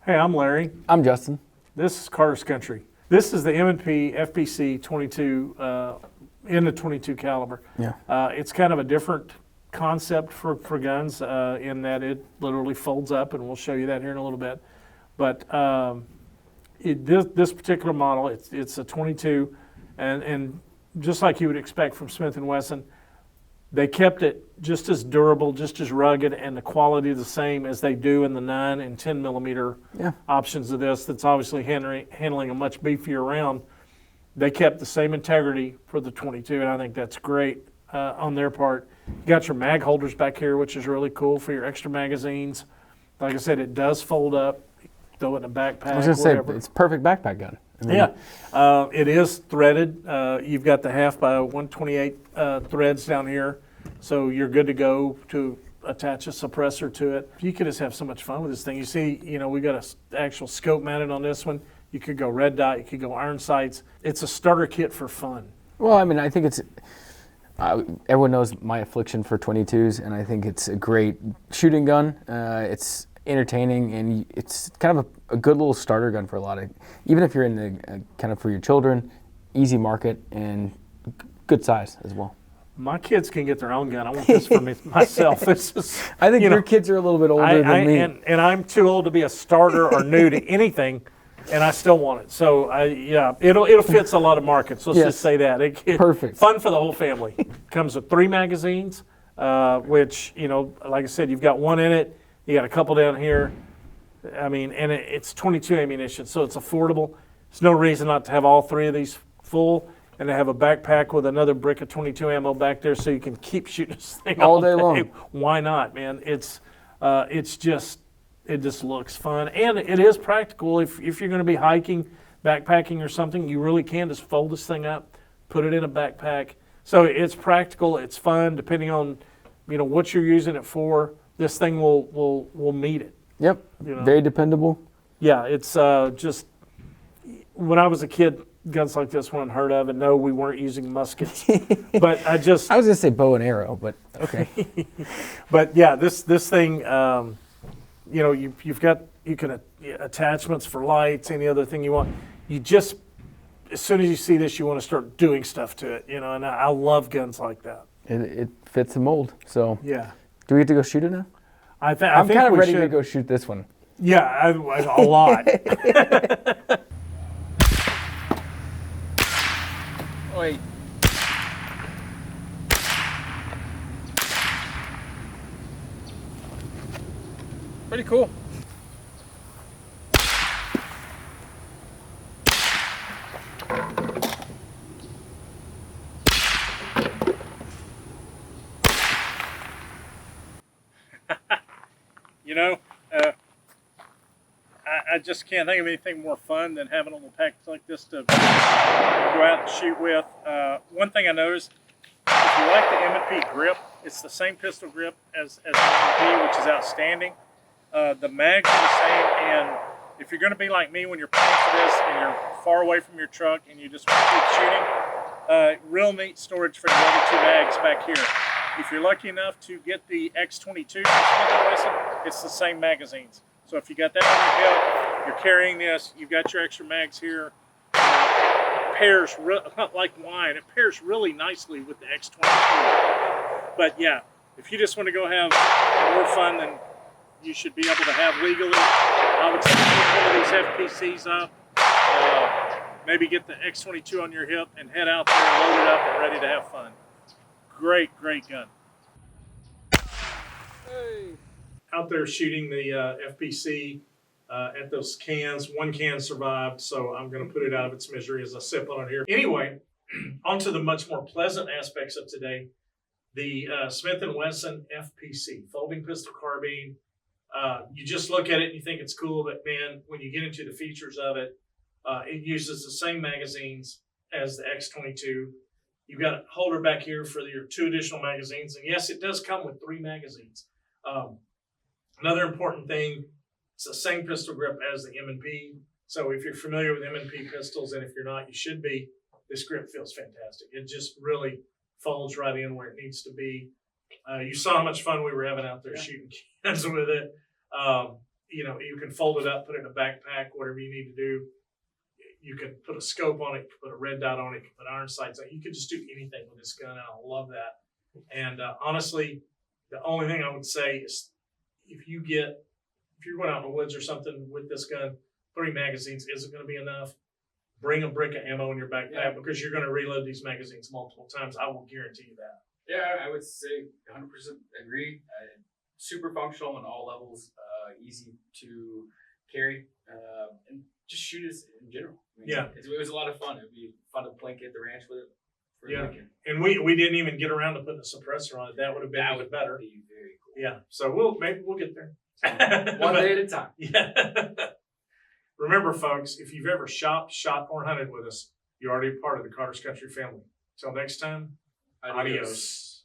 Hey, I'm Larry. I'm Justin. This is Carter's Country. This is the M&P FPC 22 in the 22 caliber. Yeah. It's kind of a different concept for guns in that it literally folds up, and we'll show you that here in a little bit. But this particular model, it's a 22, and just like you would expect from Smith & Wesson, they kept it just as durable, just as rugged, and the quality the same as they do in the 9 and 10 millimeter options of this. That's obviously handling a much beefier round. They kept the same integrity for the 22, and I think that's great on their part. You got your mag holders back here, which is really cool for your extra magazines. Like I said, it does fold up. Throw it in a backpack. I was going to say, it's a perfect backpack gun. I mean, yeah, it is threaded. You've got the 1/2 by 128 threads down here, so you're good to go to attach a suppressor to it. You could just have so much fun with this thing. You see, we got an actual scope mounted on this one. You could go red dot, you could go iron sights. It's a starter kit for fun. Well, I mean, I think it's, everyone knows my affliction for 22s, and I think it's a great shooting gun. It's entertaining, and it's kind of a good little starter gun for a lot of, even if you're in the kind of for your children, easy market and good size as well. My kids can get their own gun. I want this for myself. It's just, I think your kids are a little bit older than me. And I'm too old to be a starter or new to anything, and I still want it. So it'll fit a lot of markets. Let's just say that. Perfect. Fun for the whole family. Comes with 3 magazines, which, like I said, you've got one in it. You got a couple down here. I mean, and it's 22 ammunition, so it's affordable. There's no reason not to have all 3 of these full, and to have a backpack with another brick of 22 ammo back there, so you can keep shooting this thing all day long. Why not, man? It just looks fun, and it is practical. If you're going to be hiking, backpacking, or something, you really can just fold this thing up, put it in a backpack. So it's practical. It's fun, depending on what you're using it for. This thing will meet it. Yep. Very dependable. Yeah, it's just, when I was a kid, guns like this weren't unheard of, and no, we weren't using muskets. But I was gonna say bow and arrow, but okay. But yeah, this thing, you can attachments for lights, any other thing you want. You just, as soon as you see this, you want to start doing stuff to it, and I love guns like that. It fits the mold. So yeah. Do we get to go shoot it now? I'm kind of ready to go shoot this one. Yeah, a lot. Wait. Pretty cool. I just can't think of anything more fun than having a little package like this to go out and shoot with. One thing I noticed, if you like the M&P grip, it's the same pistol grip as the M&P, which is outstanding. The mags are the same, and if you're going to be like me when you're paying for this and you're far away from your truck and you just want to keep shooting, real neat storage for the other 2 mags back here. If you're lucky enough to get the X22 from Smith & Wesson, it's the same magazines. So if you got that on your hip, you're carrying this, you've got your extra mags here. Pairs, like wine, it pairs really nicely with the X22. But yeah, if you just want to go have more fun than you should be able to have legally, I would say pick one of these FPCs up, maybe get the X22 on your hip and head out there, load it up and ready to have fun. Great gun. Hey. Out there shooting the FPC at those cans. 1 can survived, so I'm going to put it out of its misery as I sip on it here. Anyway, on to the much more pleasant aspects of today. The Smith & Wesson FPC, folding pistol carbine. You just look at it and you think it's cool, but man, when you get into the features of it, it uses the same magazines as the X22. You've got a holder back here for your 2 additional magazines, and yes, it does come with 3 magazines. Another important thing, it's the same pistol grip as the M&P. So if you're familiar with M&P pistols, and if you're not, you should be, this grip feels fantastic. It just really folds right in where it needs to be. You saw how much fun we were having out there shooting cans with it. you can fold it up, put it in a backpack, whatever you need to do. You can put a scope on it, you can put a red dot on it, you can put iron sights on it. You can just do anything with this gun, and I love that. And honestly, the only thing I would say is if you're going out in the woods or something with this gun, 3 magazines isn't going to be enough. Bring a brick of ammo in your backpack because you're going to reload these magazines multiple times. I will guarantee you that. Yeah, I would say 100% agree. Super functional on all levels, easy to carry, and just shoot us in general. I mean, it was a lot of fun. It'd be fun to blanket the ranch with it for a weekend. And we didn't even get around to putting a suppressor on it. That would have been even better. Be very cool. Yeah, so maybe we'll get there. One day at a time. Yeah. Remember, folks, if you've ever shot, or hunted with us, you're already part of the Carter's Country family. Till next time, adios.